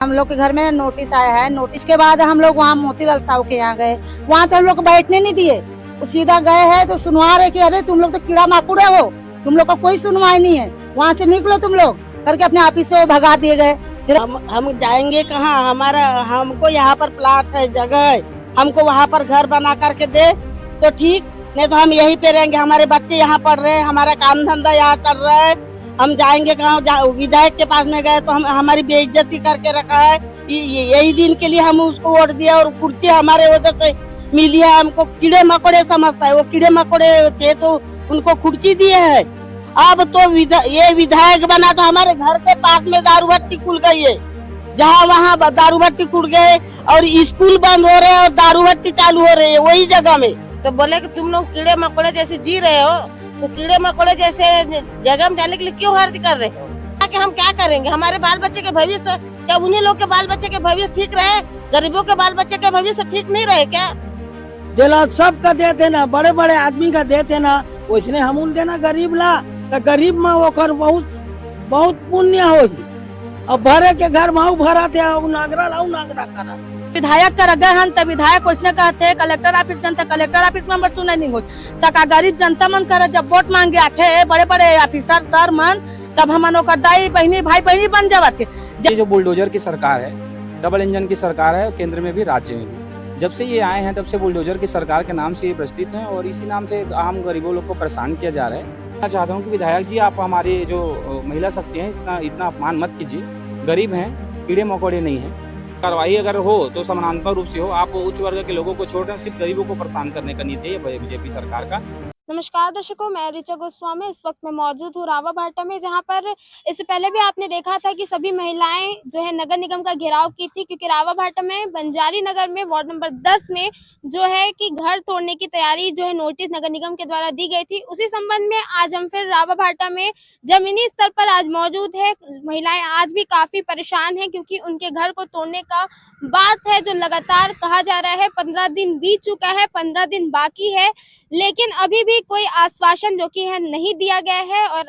हम लोग के घर में नोटिस आया है। नोटिस के बाद हम लोग वहाँ मोतीलाल साहू के यहाँ गए। वहाँ तो हम लोग को बैठने नहीं दिए। वो सीधा गए हैं तो सुनवा रहे कि अरे तुम लोग तो कीड़ा माकुड़ है, हो तुम लोग का कोई सुनवाई नहीं है, वहाँ से निकलो तुम लोग करके अपने ऑफिस से वो भगा दिए गए। फिर हम जाएंगे कहाँ? हमारा हमको यहाँ पर प्लाट है, जगह है, हमको वहाँ पर घर बना करके दे तो ठीक, नहीं तो हम यहीं पे रहेंगे। हमारे बच्चे यहाँ पढ़ रहे हैं, हमारा काम धंधा यहाँ चल रहा है। हम जाएंगे कहाँ? विधायक के पास में गए तो हमारी बेइज्जती करके रखा है। यही दिन के लिए हम उसको वोट दिया और कुर्सी हमारे वजह से मिली है। हमको कीड़े मकोड़े समझता है, वो कीड़े मकोड़े थे तो उनको कुर्सी दिए है। अब तो ये विधायक बना तो हमारे घर के पास में दारू भट्टी खुल गई है, जहाँ वहाँ दारू भट्टी खुल गए और स्कूल बंद हो रहे हैं और दारू भट्टी चालू हो रही है वही जगह में। तो बोले कि तुम लोग कीड़े मकोड़े जैसे जी रहे हो, तो कीड़े मकोड़े जैसे जगह में जाने के लिए क्यों हर्ज कर रहे हो? कि हम क्या करेंगे? हमारे बाल बच्चे के भविष्य, क्या उन्हीं लोग के बाल बच्चे के भविष्य ठीक रहे? गरीबों के बाल बच्चे के भविष्य ठीक नहीं रहे क्या? जेला सबका देते ना, बड़े बड़े आदमी का देते ना, वैसने हम देना गरीब ला तो गरीब में ओकर बहुत बहुत पुण्य होगी। अब भरे के घर माऊ भरा थे, नागरा लाऊ नागरा करा। विधायक कर गए हन त विधायक उसने कहते कलेक्टर ऑफिस गन त कलेक्टर ऑफिस में सुने नहीं हो तक गरीब जनता मन कर जब वोट मांगे आते बड़े बड़े ऑफिसर सर मन, तब हमन ओकर दाई बहनी भाई बहनी बन जाते। ये जो बुलडोजर की सरकार है, डबल इंजन की सरकार है, केंद्र में भी राज्य में भी, जब से ये आए हैं तब से बुलडोजर की सरकार के नाम से ये प्रचलित हैं और इसी नाम से आम गरीबों लोग को परेशान किया जा रहा है। मैं चाहता हूँ कि विधायक जी आप हमारी जो महिला शक्ति हैं इतना अपमान मत कीजिए। गरीब हैं, कीड़े मकोड़े नहीं हैं। कार्रवाई अगर हो तो समानांतर रूप से हो। आप उच्च वर्ग के लोगों को छोड़ रहे हैं, सिर्फ गरीबों को परेशान करने का नीति है बीजेपी सरकार का। नमस्कार दर्शकों, मैं ऋचा गोस्वामी इस वक्त मैं मौजूद हूँ रावाभाटा में, जहाँ पर इससे पहले भी आपने देखा था कि सभी महिलाएं जो है नगर निगम का घेराव की थी, क्योंकि रावाभाटा में बंजारी नगर में वार्ड नंबर 10 में जो है कि घर तोड़ने की तैयारी जो है नोटिस नगर निगम के द्वारा दी गई थी। उसी संबंध में आज हम फिर रावाभाटा में जमीनी स्तर पर आज मौजूद है। महिलाएं आज भी काफी परेशान है क्योंकि उनके घर को तोड़ने का बात है जो लगातार कहा जा रहा है। 15 दिन बीत चुका है, 15 दिन बाकी है, लेकिन अभी भी कोई आश्वासन जो कि है नहीं दिया गया है। और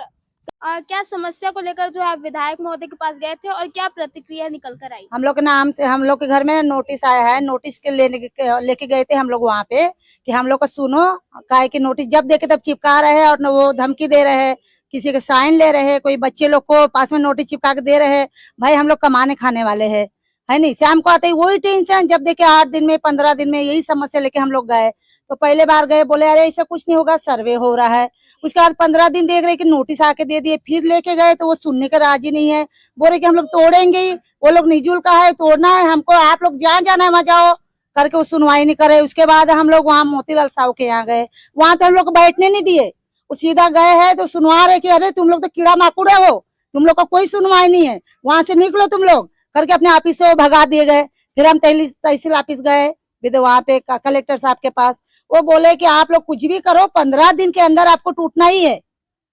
क्या समस्या को लेकर जो है विधायक महोदय के पास गए थे और क्या प्रतिक्रिया निकल कर आई? हम लोग के नाम से हम लोग के घर में नोटिस आया है। नोटिस के लेके गए थे हम लोग वहाँ पे कि हम लोग को सुनो, काहे कि नोटिस जब देखे तब चिपका रहे हैं और वो धमकी दे रहे हैं, किसी के साइन ले रहे हैं, कोई बच्चे लोग को पास में नोटिस चिपका के दे रहे हैं। भाई हम लोग कमाने खाने वाले है नहीं। शाम को आते ही वही टेंशन, जब देखे 8 दिन में 15 दिन में यही समस्या लेके हम लोग गए। तो पहले बार गए, बोले अरे ऐसा कुछ नहीं होगा, सर्वे हो रहा है। उसके बाद 15 दिन देख रहे कि नोटिस आके दे दिए। फिर लेके गए तो वो सुनने का राजी नहीं है, बोल रहे कि हम लोग तोड़ेंगे ही। वो लोग निजुल का है, तोड़ना है हमको, आप लोग जहाँ जाना है वहाँ जाओ करके वो सुनवाई नहीं करे। उसके बाद हम लोग वहाँ मोतीलाल साहू के यहाँ गए। वहाँ तो हम लोग को बैठने नहीं दिए। वो सीधा गए हैं तो सुनवा रहे कि अरे तुम लोग तो कीड़ा माकुड़ है, हो तुम लोग का कोई सुनवाई नहीं है, वहां से निकलो तुम लोग करके अपने ऑफिस से वो भगा दिए गए। फिर हम तहसील ऑफिस गए, वहाँ पे कलेक्टर साहब के पास। वो बोले कि आप लोग कुछ भी करो, 15 दिन के अंदर आपको टूटना ही है,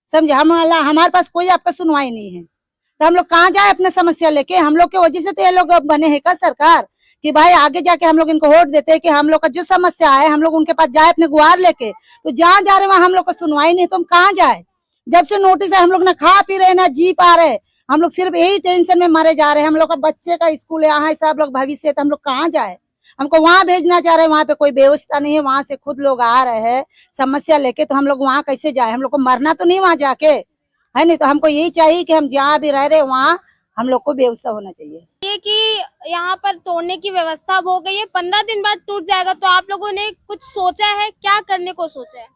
समझे। हमारे पास कोई आपका सुनवाई नहीं है, तो हम लोग कहाँ जाए अपने समस्या लेके? हम लोग के वजह से तो ये लोग बने हैं का सरकार कि भाई आगे जाके हम लोग इनको वोट देते हैं कि हम लोग का जो समस्या है हम लोग उनके पास जाए अपने गुहार लेके। तो जहाँ जा रहे वहां हम लोग को सुनवाई नहीं, तो हम कहाँ जाए? जब से नोटिस है हम लोग ना खा पी रहे ना जी पा रहे, हम लोग सिर्फ यही टेंशन में मरे जा रहे हैं। हम लोग का बच्चे का स्कूल यहाँ है, सब लोग भविष्य, तो हम लोग कहाँ जाए? हमको वहाँ भेजना चाह रहे हैं, वहाँ पे कोई व्यवस्था नहीं है। वहाँ से खुद लोग आ रहे हैं समस्या लेके, तो हम लोग वहाँ कैसे जाए? हम लोग को मरना तो नहीं वहाँ जाके, है नहीं। तो हमको यही चाहिए कि हम जहाँ भी रह रहे वहाँ हम लोग को व्यवस्था होना चाहिए। ये कि यहाँ पर तोड़ने की व्यवस्था हो गई है, 15 दिन बाद टूट जाएगा, तो आप लोगों ने कुछ सोचा है? क्या करने को सोचा है?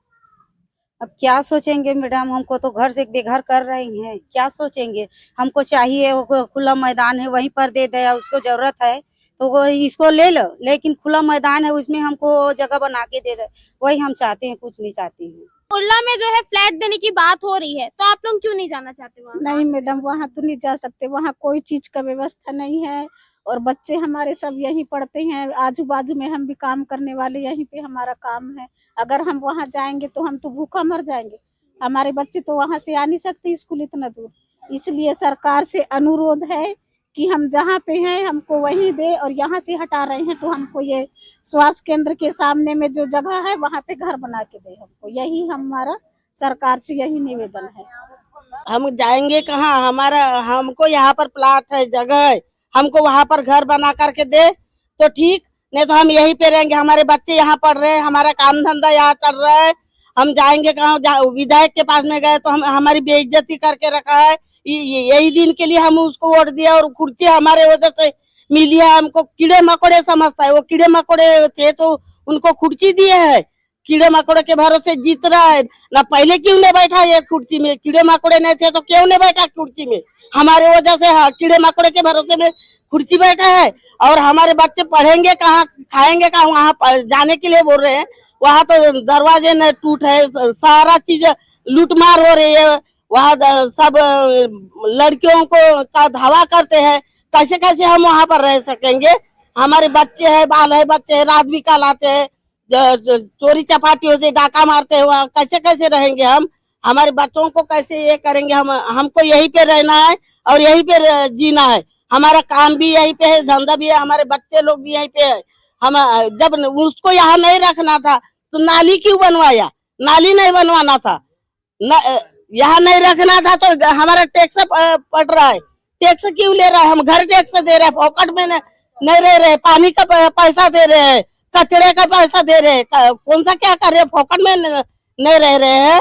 अब क्या सोचेंगे मैडम, हमको तो घर से बेघर कर रही हैं, क्या सोचेंगे? हमको चाहिए वो खुला मैदान है वहीं पर दे दे, उसको जरूरत है तो वो इसको ले लो, लेकिन खुला मैदान है उसमें हमको जगह बना के दे दे, वही हम चाहते हैं, कुछ नहीं चाहते हैं। उर्ला में जो है फ्लैट देने की बात हो रही है, तो आप लोग क्यों नहीं जाना चाहते वहाँ? नहीं मैडम, वहाँ तो नहीं जा सकते, वहाँ कोई चीज का व्यवस्था नहीं है और बच्चे हमारे सब यहीं पढ़ते हैं, आजू बाजू में हम भी काम करने वाले, यहीं पे हमारा काम है। अगर हम वहाँ जाएंगे तो हम तो भूखा मर जाएंगे। हमारे बच्चे तो वहाँ से आ नहीं सकते स्कूल इतना दूर। इसलिए सरकार से अनुरोध है कि हम जहाँ पे हैं हमको वहीं दे, और यहाँ से हटा रहे हैं तो हमको ये स्वास्थ्य केंद्र के सामने में जो जगह है वहाँ पे घर बना के दे हमको। यही हमारा सरकार से यही निवेदन है। हम जाएंगे कहाँ? हमको यहाँ पर प्लाट है, जगह है, हमको वहाँ पर घर बना करके दे तो ठीक, नहीं तो हम यहीं पे रहेंगे। हमारे बच्चे यहाँ पढ़ रहे हैं, हमारा काम धंधा यहाँ चल रहा है। हम जाएंगे कहाँ? विधायक के पास में गए तो हमारी बेइज्जती करके रखा है। यही दिन के लिए हम उसको वोट दिया और कुर्सी हमारे वजह से मिली है। हमको कीड़े मकोड़े समझता है, वो कीड़े मकोड़े थे तो उनको कुर्सी दिए है। कीड़े मकोड़े के भरोसे जीत रहा है ना। पहले क्यों नहीं बैठा ये कुर्सी में? कीड़े मकोड़े नहीं थे तो क्यों नहीं बैठा कुर्सी में? हमारे वजह से कीड़े मकोड़े के भरोसे में कुर्सी बैठा है। और हमारे बच्चे पढ़ेंगे कहाँ, खाएंगे कहाँ? वहाँ जाने के लिए बोल रहे हैं। वहाँ तो दरवाजे न टूट है, सारा चीज लूटमार हो रही है। वहाँ सब लड़कियों को का धावा करते हैं। कैसे कैसे हम वहाँ पर रह सकेंगे? हमारे बच्चे है, बाल है, बच्चे है, रात भी कल आते हैं, चोरी चपाटियों से डाका मारते हैं। वहाँ कैसे कैसे रहेंगे हम? हमारे बच्चों को कैसे ये करेंगे? हमको यहीं पे रहना है और यहीं पे जीना है। हमारा काम भी यहीं पे है, धंधा भी है, हमारे बच्चे लोग भी यहीं पे है। हम जब उसको यहाँ नहीं रखना था तो नाली क्यों बनवाया? नाली नहीं बनवाना था, यहाँ नहीं रखना था तो हमारा टैक्स पड़ रहा है। टैक्स क्यों ले रहा है? हम घर टैक्स दे रहे हैं, पॉकेट में नहीं रह रहे। पानी का पैसा दे रहे हैं, कचरे का पैसा दे रहे हैं। कौन सा क्या कर रहे हैं? पॉकेट में नहीं रह रहे हैं।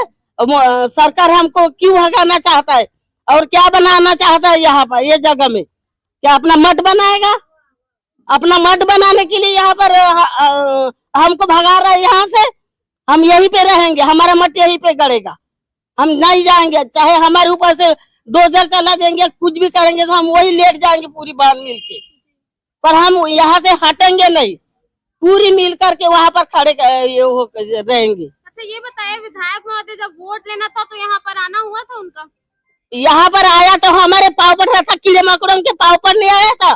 सरकार हमको क्यों हटाना चाहता है और क्या बनाना चाहता है यहाँ पर? ये जगह में क्या अपना मठ बनाएगा? अपना मठ बनाने के लिए यहाँ पर हमको भगा रहा है यहाँ से। हम यहीं पे रहेंगे, हमारा मठ यहीं पे गड़ेगा, हम नहीं जाएंगे। चाहे हमारे ऊपर से 2000 चला देंगे, कुछ भी करेंगे तो हम वही लेट जाएंगे पूरी बार मिलके, पर हम यहाँ से हटेंगे नहीं। पूरी मिल करके वहाँ पर खड़े रहेंगे। अच्छा ये बताइए, विधायक महोदय जब वोट लेना था तो यहाँ पर आना हुआ था उनका? यहाँ पर आया तो हमारे पाँव पर था, कीड़े मकोड़ों के पाँव पर नहीं आया था।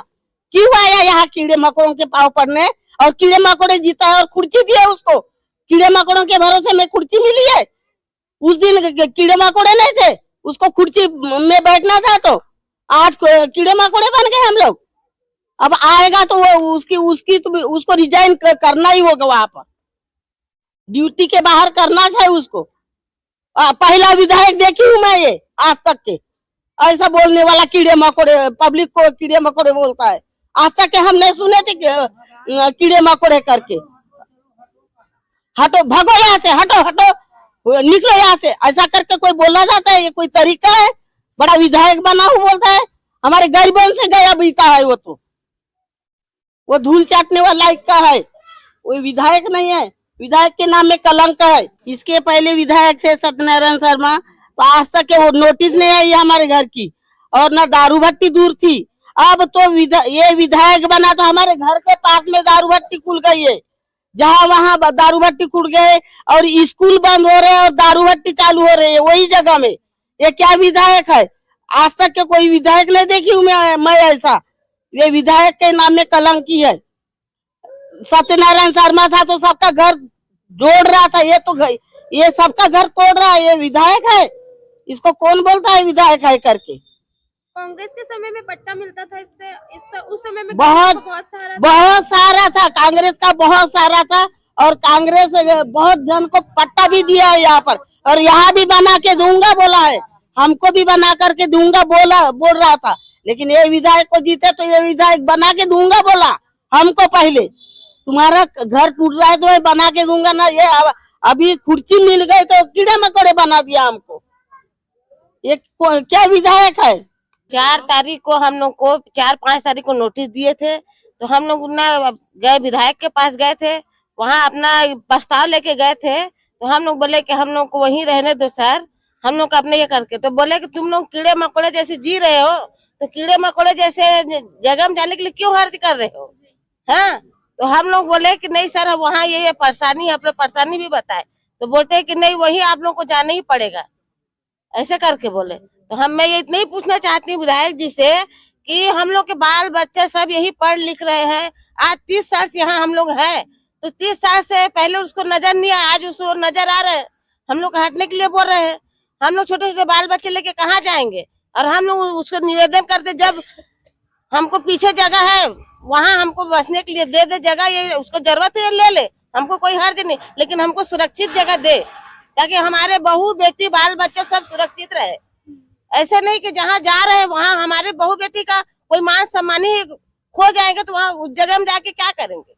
क्यों आया यहाँ कीड़े मकोड़ों के पाँव पर ने? और कीड़े मकोड़े जीता है और कुर्सी दिया उसको। कीड़े मकोड़ों के भरोसे में कुर्सी मिली है। उस दिन कीड़े मकोड़े नहीं थे, उसको कुर्सी में बैठना था तो आज कीड़े मकोड़े बन गए हम लोग। अब आएगा तो वो उसको रिजाइन करना ही होगा, वहां पर ड्यूटी के बाहर करना चाहिए उसको। पहला विधायक देखी हूँ मैं ये आज तक के ऐसा बोलने वाला, कीड़े मकोड़े, पब्लिक को कीड़े मकोड़े बोलता है। आज तक के हम नहीं सुने थे कीड़े मकोड़े करके। हटो, भागो यहाँ से, हटो हटो, निकलो यहाँ से, ऐसा करके कोई बोला जाता है? ये कोई तरीका है? बड़ा विधायक बना हुआ बोलता है। हमारे गरीबों से गया बीता है वो धूल चाटने वाला लायक का है, वो विधायक नहीं है। विधायक के नाम में कलंक है। इसके पहले विधायक थे सत्यनारायण शर्मा, तो आज तक के वो नोटिस नहीं आई हमारे घर की, और ना दारू भट्टी दूर थी। अब तो ये विधायक बना तो हमारे घर के पास में दारू भट्टी खुल गई है। जहाँ वहाँ दारू भट्टी खुल गए और स्कूल बंद हो रहे हैं और दारू भट्टी चालू हो रही है वही जगह में। ये क्या विधायक है? आज तक के कोई विधायक नहीं देखी हूँ मैं ऐसा। ये विधायक के नाम में कलंकी है। सत्यनारायण शर्मा था तो सबका घर जोड़ रहा था, ये सबका घर तोड़ रहा है। ये विधायक है? इसको कौन बोलता है विधायक है करके? कांग्रेस के समय में पट्टा मिलता था इससे उस समय में बहुत सारा था, कांग्रेस का बहुत सारा था, और कांग्रेस बहुत जन को पट्टा भी दिया है यहाँ पर, और यहाँ भी बना के दूंगा बोला है, हमको भी बना करके दूंगा बोल रहा था। लेकिन ये विधायक को जीते तो ये विधायक बना के दूंगा बोला हमको। पहले तुम्हारा घर टूट रहा है तो मैं बना के दूंगा ना। ये अभी कुर्सी मिल गई तो कीड़े मकोड़े बना दिया हमको। ये क्या विधायक है? 4 तारीख को हम लोग को 4-5 तारीख को नोटिस दिए थे, तो हम लोग ना गए, विधायक के पास गए थे, वहाँ अपना प्रस्ताव लेके गए थे। तो हम लोग बोले कि हम लोग को वहीं रहने दो सर, हम लोग अपने ये करके। तो बोले कि तुम लोग कीड़े मकोड़े जैसे जी रहे हो, तो कीड़े मकोड़े जैसे जगह में जाने के लिए क्यों हर्ज कर रहे हो? हाँ, तो हम लोग बोले कि नहीं सर, वहाँ ये परेशानी है, अपने परेशानी भी बताए। तो बोलते हैं कि नहीं, वही आप लोग को जाना ही पड़ेगा, ऐसे करके बोले। तो मैं ये इतना ही पूछना चाहती हूँ विधायक जी से कि हम लोग के बाल बच्चे सब यही पढ़ लिख रहे हैं। आज 30 साल से यहाँ हम लोग हैं, तो 30 साल से पहले उसको नजर नहीं आया, आज उसको नजर आ रहा है। हम लोग हटने के लिए बोल रहे हैं। हम लोग छोटे छोटे बाल बच्चे लेके कहाँ जाएंगे? और हम लोग उसको निवेदन करते, जब हमको पीछे जगह है वहाँ हमको बसने के लिए दे जगह, ये उसको जरूरत है ले ले, हमको कोई हर्ज नहीं, लेकिन हमको सुरक्षित जगह दे, ताकि हमारे बहू बेटी बाल बच्चे सब सुरक्षित रहे। ऐसे नहीं कि जहाँ जा रहे हैं वहाँ हमारे बहू बेटी का कोई मान सम्मान ही खो जाएंगे तो वहाँ उस जगह में जाके क्या करेंगे?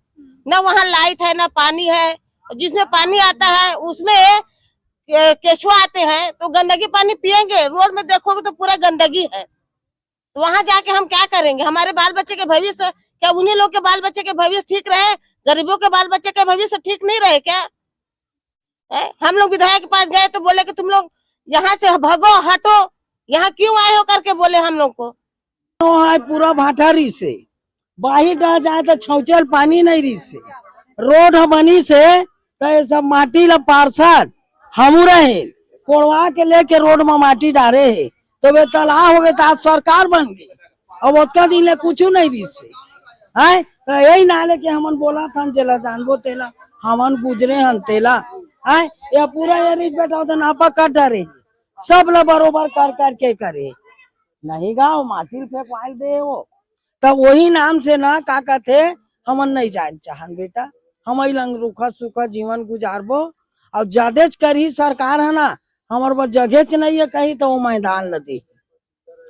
ना वहाँ लाइट है, ना पानी है। जिसमें पानी आता है उसमें केचुआ आते हैं, तो गंदगी पानी पियेंगे। रोड में देखोगे तो पूरा गंदगी है, तो वहाँ जाके हम क्या करेंगे? हमारे बाल बच्चे के भविष्य, क्या उन्हीं लोग के बाल बच्चे के भविष्य ठीक रहे? गरीबों के बाल बच्चे के भविष्य ठीक नहीं रहे क्या? हम लोग विधायक के पास गए तो बोले कि तुम लोग यहाँ से भगो, हटो, यहाँ क्यों आए हो करके बोले हम लोग को। है पूरा भाटारी से बाहर रह जाए तो छौचल पानी नहीं रही से रोड बनी से तो ये सब माटी ला पार्षद हमू रहे कोड़वा के लेके रोड में माटी डाले है, तो वे तालाब हो गए तो आज सरकार बन गई। अब उतना दिन ले कुछ नहीं रही से है, तो यही नाले के हमन बोला था चला जानबो तेला हमन गुजरे हन तेला है। या पूरा ये रिच बैठा तो नापा काट डाले सब ला बरोबर कर करके करे नहीं गाँव माटी फेंकवाल दे वो, तब वही नाम से ना का कहते हमन नहीं जाए चाहन बेटा, हम लंग रुखा सुखा जीवन गुजारबो। और ज्यादा करी सरकार है ना, हमारे पास जगह नहीं है कहीं तो वो मैदान ल दे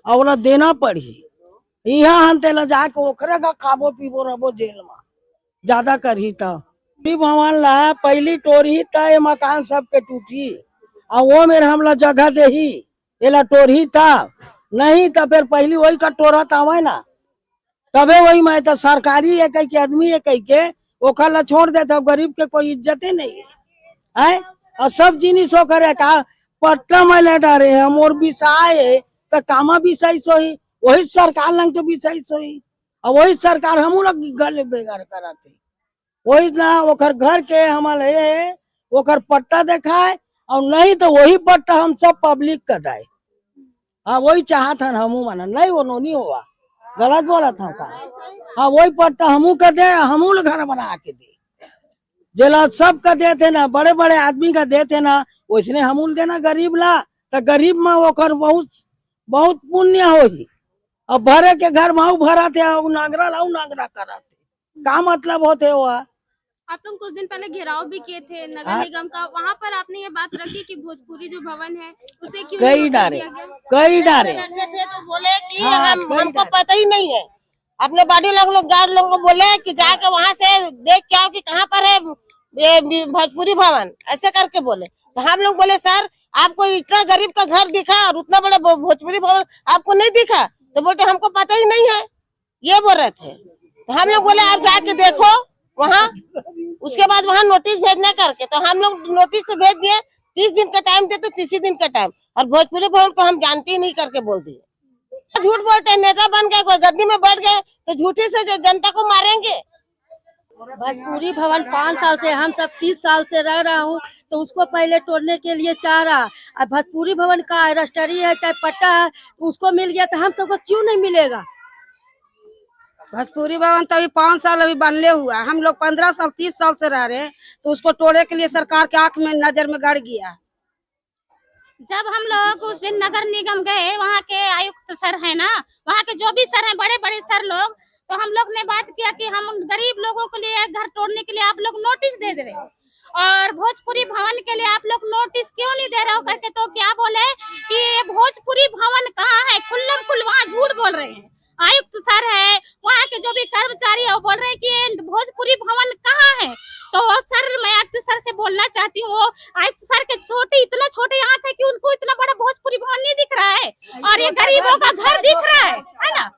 और देना पड़ी। यहाँ हम तेला जाके ओखरे का खाबो पीबो रहो जेल में ज्यादा करी तो भवन ला पहली टोरी था ये मकान सबके टूटी और वो मेरे हमला जगह दे ही ये टोरी था नहीं तो फिर पहली वही का टोरा था ना, तबे वही मैं तो सरकारी एक के आदमी एक के ओखर ला छोड़ देता, गरीब के कोई इज्जत ही नहीं है। और सब जिनिस करे का पट्टा में ले डारे है मोर बिसाए तो कामा बिसाई सोही वही सरकार लंग के बिसाई सोही और वही सरकार हम लोग गले बेगार कराते वही ना ओखर घर के हमारे ओखर पट्टा दिखाए और नहीं तो वही पट्टा हम सब पब्लिक का दाए। हाँ वही चाहत हन हमू मन नहीं वो नहीं हुआ गलत बोला था का। हाँ वही पट्टा हमू का दे, हमू घर बना के दे जेला सब का देते ना, बड़े बड़े आदमी का देते ना, वैसने हमूल देना गरीब ला तो गरीब में ओकर बहुत बहुत पुण्य होही। अब भरे के घर में भराते नागरा लाऊ नागरा कराते का मतलब होते हुआ। आप लोग कुछ दिन पहले घेराव भी किए थे नगर निगम का, वहाँ पर आपने ये बात रखी कि भोजपुरी जो भवन है उसे क्यों कई डारे कई डारे तो बोले कि हमको पता ही नहीं है। अपने बॉडी लोग गार्ड लोगों को बोले कि जाके वहाँ से देख के आओ कि कहाँ पर है ये भोजपुरी भवन, ऐसे करके बोले। तो हम लोग बोले सर आपको इतना गरीब का घर दिखा और उतना बड़ा भोजपुरी भवन आपको नहीं दिखा? तो बोलते हमको पता ही नहीं है, ये बोल रहे थे। तो हम लोग बोले आप जाके देखो वहाँ, उसके बाद वहाँ नोटिस भेजना करके, तो हम लोग नोटिस तो भेज दिए। 30 दिन का टाइम दे तो 30 दिन का टाइम, और भोजपुरी भवन को हम जानते ही नहीं करके बोल दिए। झूठ बोलते हैं, नेता बन गए, कोई गद्दी में बैठ गए तो झूठी से जनता को मारेंगे। भोजपुरी भवन 5 साल से, हम सब 30 साल से रह रहा हूँ, तो उसको पहले तोड़ने के लिए चाह रहा। अब भोजपुरी भवन का रजिस्ट्री है चाहे पट्टा है उसको मिल गया, तो हम सबको क्यों नहीं मिलेगा? भोजपुरी भवन तो अभी 5 साल अभी बनले हुआ, हम लोग 15 साल 30 साल से रह रहे हैं, तो उसको तोड़ने के लिए सरकार के आंख में नजर में गड़ गया। जब हम लोग उस दिन नगर निगम गए, वहाँ के आयुक्त सर है ना, वहाँ के जो भी सर हैं बड़े बड़े सर लोग, तो हम लोग ने बात किया कि हम गरीब लोगों के लिए घर तोड़ने के लिए आप लोग नोटिस दे रहे हो और भोजपुरी भवन के लिए आप लोग नोटिस क्यों नहीं दे रहे हो करके, तो क्या बोले कि भोजपुरी भवन कहाँ है, खुल्लम खुल वहाँ झूठ बोल रहे हैं। आयुक्त सर है, वहाँ के जो भी कर्मचारी है वो बोल रहे हैं कि भोजपुरी भवन कहाँ है। तो सर मैं आयुक्त सर से बोलना चाहती हूँ, आयुक्त सर के इतना छोटे आंख है कि उनको इतना बड़ा भोजपुरी भवन नहीं दिख रहा है और ये गरीबों का घर दिख रहा है ना।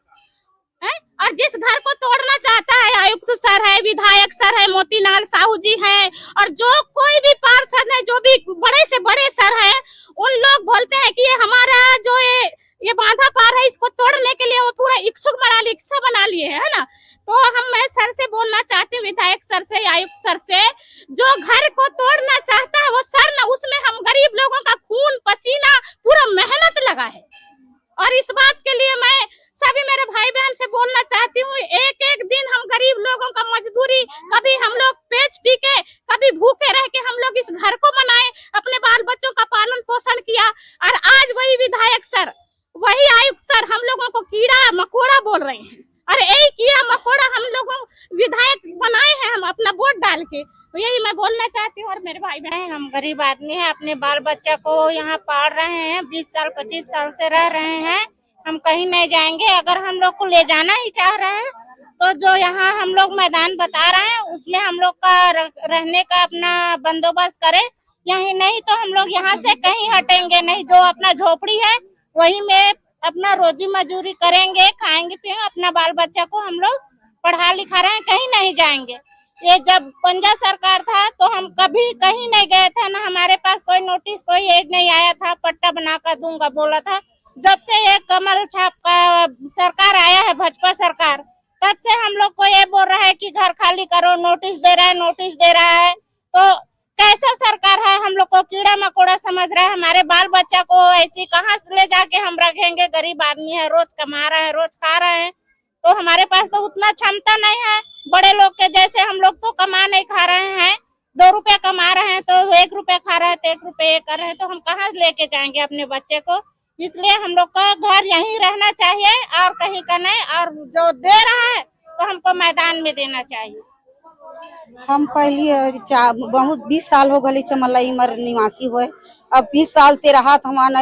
और जिस घर को तोड़ना चाहता है आयुक्त सर है, विधायक सर है, मोतीलाल साहू जी है, और जो कोई भी पार्षद है, जो भी बड़े से बड़े सर है, उन लोग बोलते हैं कि ये हमारा जो ये बांधा पार है, इसको तोड़ने के लिए वो पूरा इच्छा बना लिए है ना। तो मैं सर से बोलना चाहती हूँ, विधायक सर से, आयुक्त सर से, जो घर को तोड़ना चाहता है वो सर ना, उसमें हम गरीब लोगों का खून पसीना पूरा मेहनत लगा है। और इस बात के लिए मैं सभी मेरे भाई बहन से बोलना चाहती हूँ, एक एक दिन हम गरीब लोगों का मजदूरी, कभी हम लोग पेच पी के, कभी भूखे रह के हम लोग इस घर को बनाए, अपने बाल बच्चों का पालन पोषण किया, और आज वही विधायक सर, वही आयुक्त सर हम लोगों को कीड़ा मकोड़ा बोल रहे हैं। अरे यही कीड़ा मकोड़ा हम लोगों विधायक बनाए हैं हम अपना वोट डाल के, तो यही मैं बोलना चाहती हूँ। और मेरे भाई बहन, हम गरीब आदमी हैं, अपने बाल बच्चा को यहाँ पाल रहे हैं, 20 साल 25 साल से रह रहे हैं, हम कहीं नहीं जाएंगे। अगर हम लोग को ले जाना ही चाह रहे हैं तो जो यहाँ हम लोग मैदान बता रहे हैं उसमें हम लोग का रहने का अपना बंदोबस्त करें, यहीं नहीं तो हम लोग यहाँ से कहीं हटेंगे नहीं। जो अपना झोपड़ी है वहीं में अपना रोजी मजूरी करेंगे, खाएंगे पिएंगे, अपना बाल बच्चा को हम लोग पढ़ा लिखा रहे हैं, कहीं नहीं जाएंगे। ये जब पंजा सरकार था तो हम कभी कहीं नहीं गए थे ना, हमारे पास कोई नोटिस कोई एड नहीं आया था, पट्टा बना कर दूंगा बोला था। जब से ये कमल छाप का सरकार आया है, भाजपा सरकार, तब से हम लोग को ये बोल रहा है कि घर खाली करो, नोटिस दे रहा है। तो कैसा सरकार है, हम लोग को कीड़ा मकोड़ा समझ रहा है। हमारे बाल बच्चा को ऐसी कहाँ से ले जाके हम रखेंगे? गरीब आदमी है, रोज कमा रहे हैं, रोज खा रहे हैं, तो हमारे पास तो उतना क्षमता नहीं है। बड़े लोग के जैसे हम लोग तो कमा नहीं खा रहे हैं, 2 रुपया कमा रहे हैं तो 1 रुपया खा रहे हैं तो 1 रुपया कर रहे हैं, तो हम कहाँ लेके जाएंगे अपने बच्चे को? इसलिए हम लोग का घर यहीं रहना चाहिए और कहीं का नहीं, और जो दे रहा है तो हमको मैदान में देना चाहिए। हम पहले बहुत 20 साल हो गए चमलाई मर निवासी हुए। अब 20 साल से रहा हमारा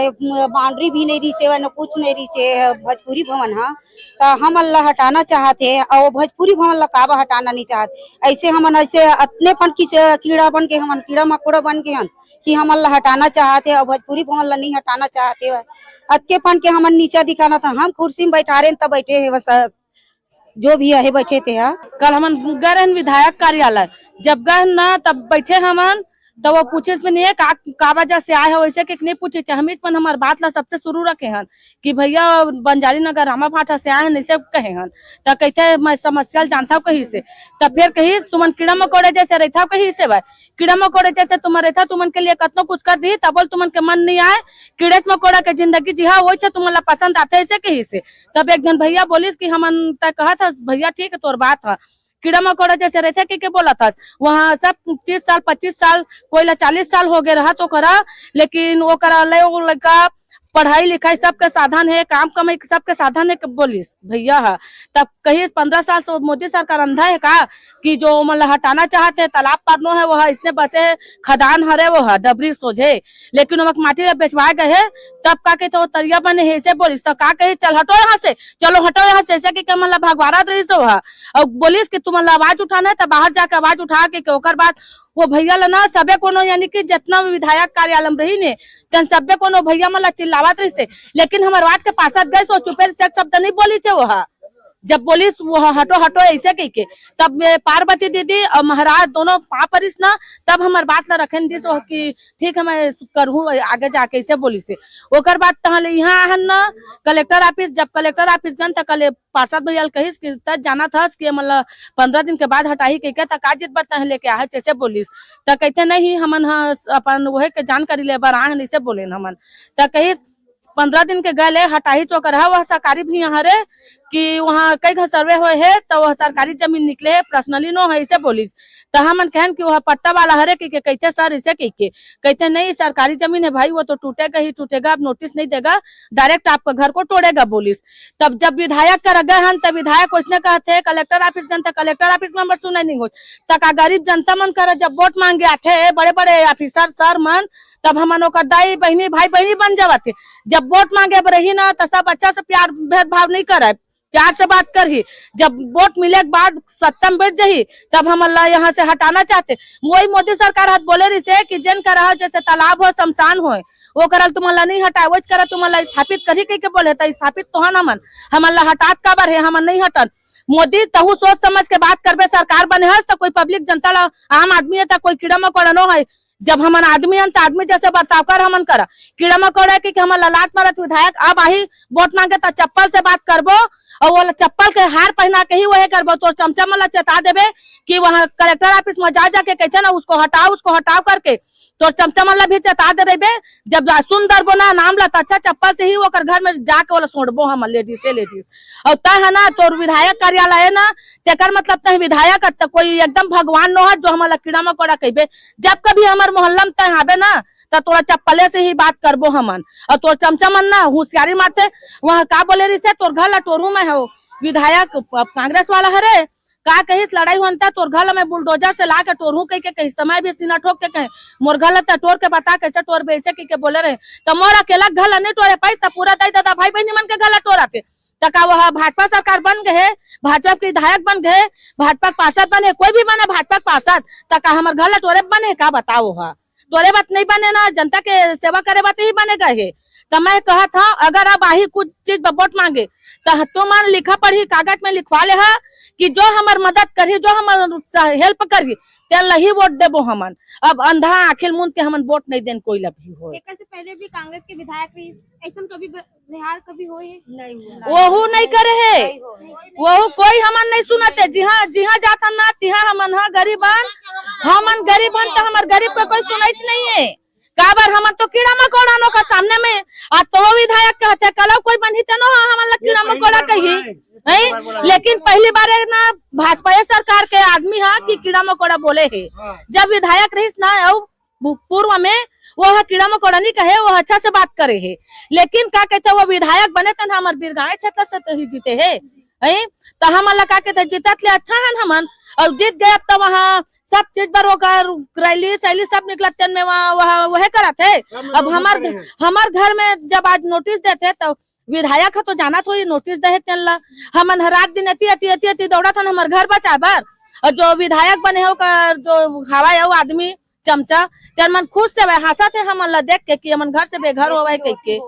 बाउंड्री भी नहीं रीचे हुआ, न कुछ नहीं रीचे भोजपुरी भवन। हाँ तो हम अल्लाह हटाना चाहते हैं और भोजपुरी भवन लकाबा हटाना नहीं चाहते। ऐसे हम ऐसे अपने पन की कीड़ा बन के हम कीड़ा मकोड़ा बन के हम कि हम अल्लाह हटाना चाहते और भोजपुरी भवन नहीं हटाना चाहते। अतके पन के हम नीचा दिखाना था, हम कुर्सी में बैठा रहे तब बैठे है, बस जो भी है बैठे थे। कल हम गए रहन विधायक कार्यालय, जब गए ना तब बैठे हमन, तो वो पूछे नहीं है का वजह से आए हो, वैसे के नहीं पूछे। हम इस पर हमारे बात ला सबसे शुरू रखे हन कि भैया बंजारी नगर रामा भाटा से आए हैं, ऐसे कहे हन। तो कहते मैं समस्या जानता हूँ कहीं से, तब फिर कहीं तुमन कीड़ा मकोड़े जैसे रहता कहीं से भाई, कीड़ा मकोड़े जैसे तुम रहता, तुमन के लिए कतनो कुछ कर दी, तब बोल तुमन के मन नहीं आए कीड़े मकोड़ा के जिंदगी जी हाँ वही तुम्हारा पसंद आते ऐसे कहीं से। तब एक जन भैया बोलिस कि हमन तय कहा था भैया ठीक है तोर बात है, कीड़ा मकोड़ा जैसे रहते के बोला था वहाँ सब 30 साल 25 साल कोई 40 साल हो गए रहा तो करा, लेकिन वो करा लड़का पढ़ाई लिखाई सबके साधन है, काम कमाई सबके साधन है बोलिस भैया है। तब कहीं 15 साल से मोदी सरकार अंधा है का कि जो मतलब हटाना चाहते हैं तालाब पारनो है वो है, इसने बसे खदान हरे वो है डबरी सोझे, लेकिन वो माटी बेचवा गए है। तब का कहते वो तरिया बने है ऐसे बोलिस, तो का कही चल हटो यहाँ से, चलो हटो यहाँ से, ऐसे कि मतलब भगवारा रही सो है। और बोलिस कि तुम आवाज उठाना है तो बाहर जाकर आवाज उठा के ओकर बाद वो भैया ना सबे कोनो यानी कि जितना विधायक कार्यालय में रही ने तन सबे कोनो भैया मला चिल्लावत रही से, लेकिन हमारे वार्ड के पार्षद गए सो चुपे से शब्द नहीं बोली छे। वो जब बोली वो हटो हटो ऐसे कही के, तब पार्वती दीदी और महाराज दोनों पापरिस ना, तब हमारे बात ला रखन दी सो कि ठीक है मैं करूँ आगे जाके ऐसे बोली से। ओकर बाद तहले यहाँ आहन ना कलेक्टर ऑफिस, जब कलेक्टर ऑफिस गन तक कल पार्षद भैया कहिस कि तक जाना था कि मतलब 15 दिन के बाद हटाई के तक काजित बता लेके आ ऐसे बोलिस। तो कहते नहीं हमन अपन वही के जानकारी ले बार आहन ऐसे बोले हमन। तो कहिस 15 दिन के गए हटाही चौकर है वह सरकारी भी यहाँ रे कि वहाँ कई घर सर्वे हुए है तो वह सरकारी जमीन निकले है पर्सनली नो है ऐसे बोलिस। तो हम कहन कि वह पट्टा वाला हरे कि कहते सर ऐसे कह के कहते नहीं सरकारी जमीन है भाई, वो तो टूटेगा ही टूटेगा, अब नोटिस नहीं देगा, डायरेक्ट आपका घर को तोड़ेगा बोलिस। तब जब विधायक कर गए हन तब विधायक उसने कहते collector office gun, collector office में सुने नहीं हो तक गरीब जनता मन कर जब वोट मांगे आते बड़े बड़े ऑफिसर सर मन, तब हमन ओकर दाई बहनी भाई बहनी बन जावत। जब वोट मांगे रही ना तो सब अच्छा से प्यार भेदभाव नहीं करे, प्यार से बात कर ही। जब वोट मिले के बाद सत्ता में बैठ जाही तब हम अल्लाह यहाँ से हटाना चाहते। वही मोदी सरकार हाथ बोले रही से कि जन का जैसे तालाब हो शमशान हो वो करल तुम अल्लाह नहीं हटाए, वो कर तुम अल्लाह स्थापित करी के बोले तो स्थापित तो है हमन, हम अल्लाह हटात काबर है, हमन नहीं हटन। मोदी तहु सोच समझ के बात करबे, सरकार बने है तो कोई पब्लिक जनता आम आदमी है तो कोई कीड़ा मकोड़ा नो है। जब हमन आदमी है तो आदमी जैसे बर्ताव कर हमन करा, कीड़ा मकोड़ा की हम ललाट मारत विधायक अब आही वोट मांगे तो चप्पल से बात करबो और वो चप्पल के हार पहना के ही वही करबो, तो चमचा मला चता देबे कि वहाँ कलेक्टर ऑफिस में जा जाके कहते ना उसको हटाओ करके तो चमचा मला भी चता दे रहे। जब सुंदर बोना नाम ला अच्छा चप्पल से ही वो घर में जाके वाला सोड़बो हम लेडीज और तय है ना तो विधायक कार्यालय है ना तेकर मतलब तय विधायक तो कोई एकदम भगवान नो है जो हमारा कीड़ा मकोड़ा कहबे। जब कभी हमारे मोहल्ला में तय आबे ना तो तोरा चप्पले से ही बात करबो हमन, और तोर चमचा मन ना होशियारी मारते वहाँ का बोले रही से तोर घर ला टोरू में हो विधायक कांग्रेस वाला हरे का कहिस लड़ाई होता तोर घर में बुलडोजर से ला के टोरू कह के कही समय भी सीना ठोक के कहे मोर घर टोर के बता कैसे टोर बेचे के बोले रहे तो मोर अकेला घर नहीं टोरे पाई तब पूरा दाई दादा भाई बहनी मन के घर टोराते तका वह भाजपा सरकार बन गए, भाजपा के विधायक बन गए, भाजपा पार्षद बने, कोई भी बने भाजपा पार्षद तका हमार घर टोरे बने का बताओ हा तोरे बात नहीं बने ना, जनता के सेवा करे बात ही बनेगा है। तो मैं कहा था अगर आप आही कुछ चीज वोट मांगे तो तुम लिखा पढ़ी कागज में लिखवा ले हा कि जो हमार मदद करी जो हमार हेल्प करी तेल ही वोट देबो हमन। अब अंधा आखिल मुंद के हमन वोट नहीं देन कोई लभी हो। एक से पहले भी कांग्रेस के विधायक रही, ऐसा कभी बिहार कभी हो नहीं वहू नहीं करे है, वहू कोई हमन नहीं सुनते। जी हाँ जाता ना तिहा हमन हा गरीबन, हमन गरीबन तो हमार गरीब को कोई सुनाई नहीं है। काबर हमन तो कीड़ा मकोड़ा नो का सामने में आ तो विधायक कहते कल कोई बनी ते नो हमन कीड़ा मकोड़ा कही नहीं, लेकिन पहली बार ना भाजपा सरकार के आदमी हा कि कीड़ा मकोड़ा बोले है। जब विधायक रही ना पूर्व में वो कीड़ा मकोड़ा नहीं कहे, वो अच्छा से बात करे है। लेकिन क्या कहते वो विधायक बने तो हमारे बीरगांव क्षेत्र से तो ही जीते है तो हम का कहते जीतत ले अच्छा है हमन और जीत गए। अब तो वहाँ सब चीज पर होकर रैली सैली सब निकलते में वहाँ वह कराते। अब हमार घर में जब आज नोटिस देते तो विधायक है तो जाना तो ये नोटिस दे तेला हमन रात दिन अति दौड़ा था हमारे घर बचा बार। और जो विधायक बने हो जो हवा है वो आदमी चमचा तेल मन खुद से हंसा थे हमन ला देख के कि हमन घर से बेघर हो कह के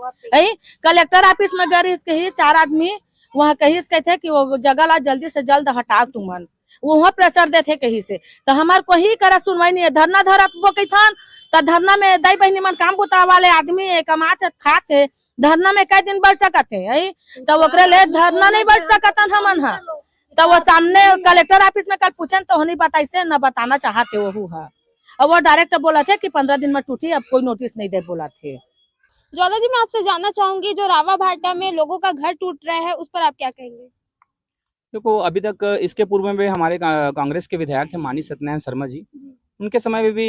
कलेक्टर ऑफिस में गए इसके ही 4 आदमी वहाँ कही कहते कि वो जगह ला जल्दी से जल्द हटाओ तुमन, वहाँ प्रेशर देते कहीं से। तो हमार को ही करा सुनवाई नहीं है। धरना धरा वो कहथन तो धरना में दाई बहनी मन काम बुता वाले आदमी कमाते खाते धरना में कई दिन बढ़ सकते है तो ओकरे ले धरना नहीं बढ़ सकतन हमन हा। तो वो सामने कलेक्टर ऑफिस में कल पूछन तो नहीं बताई से न बताना चाहते वो है। और वो डायरेक्ट बोला थे कि 15 दिन में टूटी, अब कोई नोटिस नहीं दे बोला थे। ज्वाला जी मैं आपसे जानना चाहूंगी जो रावा भाटा में लोगों का घर टूट रहा है उस पर आप क्या कहेंगे? देखो अभी तक इसके पूर्व में हमारे कांग्रेस के विधायक थे मानी सत्यनारायण शर्मा जी, उनके समय में भी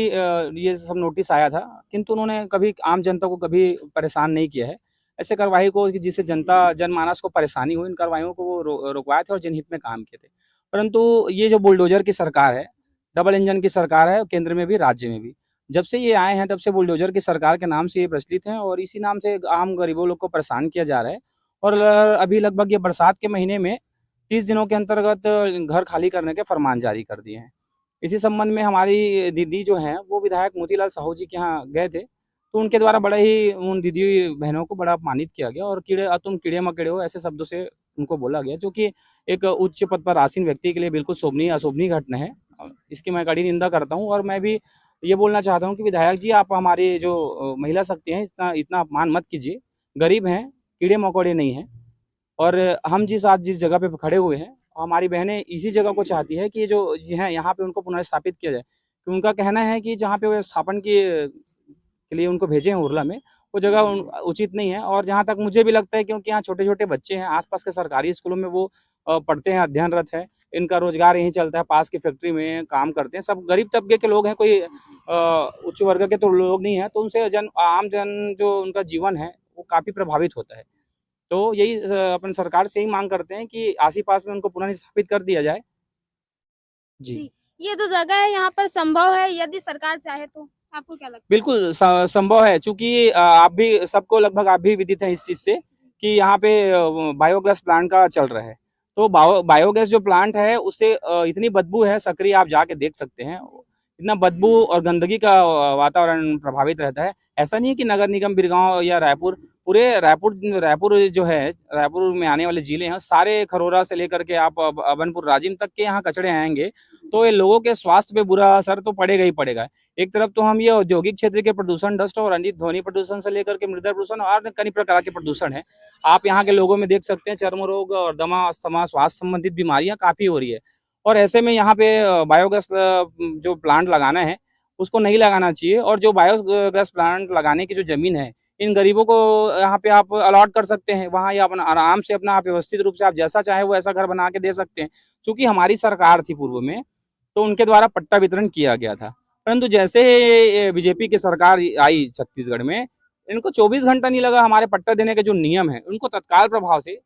ये सब नोटिस आया था, किंतु उन्होंने कभी आम जनता को कभी परेशान नहीं किया है। ऐसे कार्रवाई को जिससे जनमानस को परेशानी हुई इन कार्रवाइयों को वो रुकवाए थे और जनहित में काम किए थे। परंतु ये जो बुलडोजर की सरकार है, डबल इंजन की सरकार है, केंद्र में भी राज्य में भी, जब से ये आए हैं तब से बुलडोजर की सरकार के नाम से ये प्रचलित हैं और इसी नाम से आम गरीबों लोग को परेशान किया जा रहा है। और अभी लगभग ये बरसात के महीने में 30 दिनों के अंतर्गत घर खाली करने के फरमान जारी कर दिए हैं। इसी संबंध में हमारी दीदी जो हैं वो विधायक मोतीलाल साहू जी के यहाँ गए थे तो उनके द्वारा बड़ा ही उन दीदी बहनों को बड़ा अपमानित किया गया और तुम कीड़े मकड़े हो ऐसे शब्दों से उनको बोला गया, जो कि एक उच्च पद पर आसीन व्यक्ति के लिए बिल्कुल शोभनीय अशोभनीय घटना है। इसकी मैं कड़ी निंदा करता हूँ और मैं भी ये बोलना चाहता हूँ कि विधायक जी आप हमारी जो महिला शक्ति हैं इतना अपमान मत कीजिए। गरीब हैं, कीड़े मकोड़े नहीं हैं और हम आज जिस जगह पे खड़े हुए हैं हमारी बहनें इसी जगह को चाहती है कि जो है यहाँ पे उनको पुनर्स्थापित किया जाए। कि उनका कहना है कि जहाँ पे वो स्थापन के लिए उनको भेजे हैं उर्ला में वो जगह उचित नहीं है। और जहाँ तक मुझे भी लगता है क्योंकि यहाँ छोटे छोटे बच्चे हैं, आसपास के सरकारी स्कूलों में वो पढ़ते हैं, अध्ययनरत है, इनका रोजगार यहीं चलता है, पास की फैक्ट्री में काम करते हैं, सब गरीब तबके के लोग हैं, कोई उच्च वर्ग के तो लोग नहीं है। तो उनसे आम जन जो उनका जीवन है वो काफ़ी प्रभावित होता है। तो यही अपन सरकार से ही मांग करते हैं कि आसी पास में उनको पुनर्स्थापित कर दिया जाए। जी ये जो जगह है यहाँ पर संभव है यदि सरकार चाहे तो, आपको क्या लगता है? बिल्कुल संभव है, चूंकि आप भी सबको लगभग आप भी विदित है इस चीज से कि यहाँ पे बायोगैस प्लांट का चल रहा है। तो बायोगैस जो प्लांट है उससे इतनी बदबू है, सक्रिय आप जाके देख सकते हैं, इतना बदबू और गंदगी का वातावरण प्रभावित रहता है। ऐसा नहीं है कि नगर निगम बीरगांव या रायपुर, पूरे रायपुर जो है, रायपुर में आने वाले जिले हैं सारे, खरोरा से लेकर के आप अबनपुर राजिम तक के यहाँ कचड़े आएंगे तो ये लोगों के स्वास्थ्य पे बुरा असर तो पड़ेगा ही पड़ेगा। एक तरफ तो हम ये औद्योगिक क्षेत्र के प्रदूषण, डस्ट और अन्य ध्वनि प्रदूषण से लेकर के मृदा प्रदूषण और कई प्रकार के प्रदूषण है आप यहाँ के लोगों में देख सकते हैं। चर्म रोग और दमा, अस्थमा, स्वास्थ्य संबंधित बीमारियां काफी हो रही है। और ऐसे में यहाँ पे बायोगैस जो प्लांट लगाना है उसको नहीं लगाना चाहिए। और जो बायोगैस प्लांट लगाने की जो जमीन है इन गरीबों को यहाँ पे आप अलॉट कर सकते हैं, वहाँ या अपना आराम से अपना आप व्यवस्थित रूप से आप जैसा चाहे वो ऐसा घर बना के दे सकते हैं। चूंकि हमारी सरकार थी पूर्व में तो उनके द्वारा पट्टा वितरण किया गया था, परंतु जैसे बीजेपी की सरकार आई छत्तीसगढ़ में, इनको 24 घंटा नहीं लगा हमारे पट्टा देने के जो नियम है उनको तत्काल प्रभाव से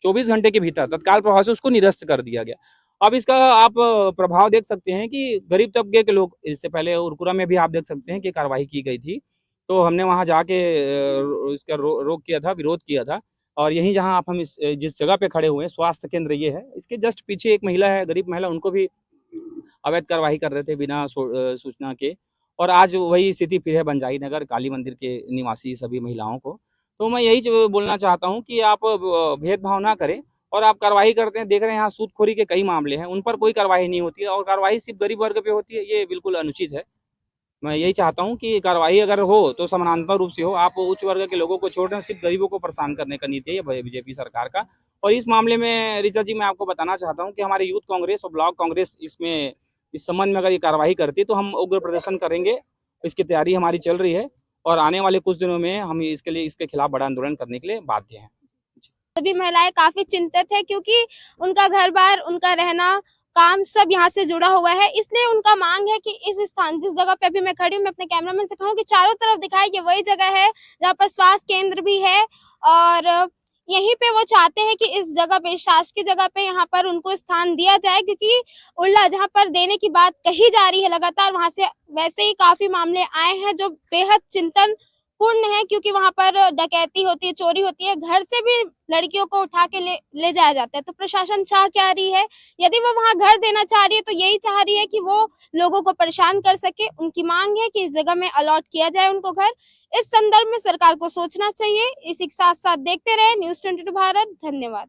24 घंटे के भीतर तत्काल प्रभाव से उसको निरस्त कर दिया गया। अब इसका आप प्रभाव देख सकते हैं कि गरीब तबके के लोग, इससे पहले उरकुरा में भी आप देख सकते हैं कि कार्रवाई की गई थी, तो हमने वहाँ जाके इसका रोक किया था, विरोध किया था। और यहीं जहाँ आप हम जिस जगह पे खड़े हुए हैं, स्वास्थ्य केंद्र ये है, इसके जस्ट पीछे एक महिला है, गरीब महिला, उनको भी अवैध कार्रवाई कर रहे थे बिना सूचना के। और आज वही स्थिति फिर है बंजारी नगर काली मंदिर के निवासी सभी महिलाओं को। तो मैं यही बोलना चाहता हूँ कि आप भेदभाव ना करें और आप कार्रवाई करते हैं। देख रहे हैं यहाँ सूदखोरी के कई मामले हैं, उन पर कोई कार्रवाई नहीं होती है और कार्रवाई सिर्फ गरीब वर्ग पे होती है, ये बिल्कुल अनुचित है। मैं यही चाहता हूँ कि कार्रवाई अगर हो तो समानांतर रूप से हो। आप उच्च वर्ग के लोगों को छोड़ रहे हैं, सिर्फ गरीबों को परेशान करने का नीति है बीजेपी सरकार का। और इस मामले में ऋचा जी, मैं आपको बताना चाहता हूँ कि हमारे यूथ कांग्रेस और ब्लॉक कांग्रेस इसमें इस संबंध में अगर ये कार्रवाई करती तो हम उग्र प्रदर्शन करेंगे। इसकी तैयारी हमारी चल रही है और आने वाले कुछ दिनों में हम इसके खिलाफ बड़ा आंदोलन करने के लिए बाध्य हैं। सभी महिलाएं काफी चिंतित है क्योंकि उनका घर बार, उनका रहना, काम सब यहाँ से जुड़ा हुआ है। इसलिए उनका मांग है कि इस स्थान, जिस जगह पे अभी मैं खड़ी हूँ, मैं अपने कैमरामैन से कहूँ कि चारों तरफ दिखाई, ये वही जगह है जहाँ पर स्वास्थ्य केंद्र भी है और यहीं पे वो चाहते हैं कि इस जगह पे, शासकीय जगह पे यहाँ पर उनको स्थान दिया जाए, क्योंकि उल्ला जहाँ पर देने की बात कही जा रही है लगातार, वहां से वैसे ही काफी मामले आए हैं जो बेहद चिंतन पूर्ण है, क्योंकि वहां पर डकैती होती है, चोरी होती है, घर से भी लड़कियों को उठा के ले जाया जाता है। तो प्रशासन चाह क्या रही है? यदि वो वहां घर देना चाह रही है तो यही चाह रही है कि वो लोगों को परेशान कर सके। उनकी मांग है कि इस जगह में अलॉट किया जाए उनको घर। इस संदर्भ में सरकार को सोचना चाहिए। इसी के साथ साथ देखते रहे न्यूज़ 22 भारत। धन्यवाद।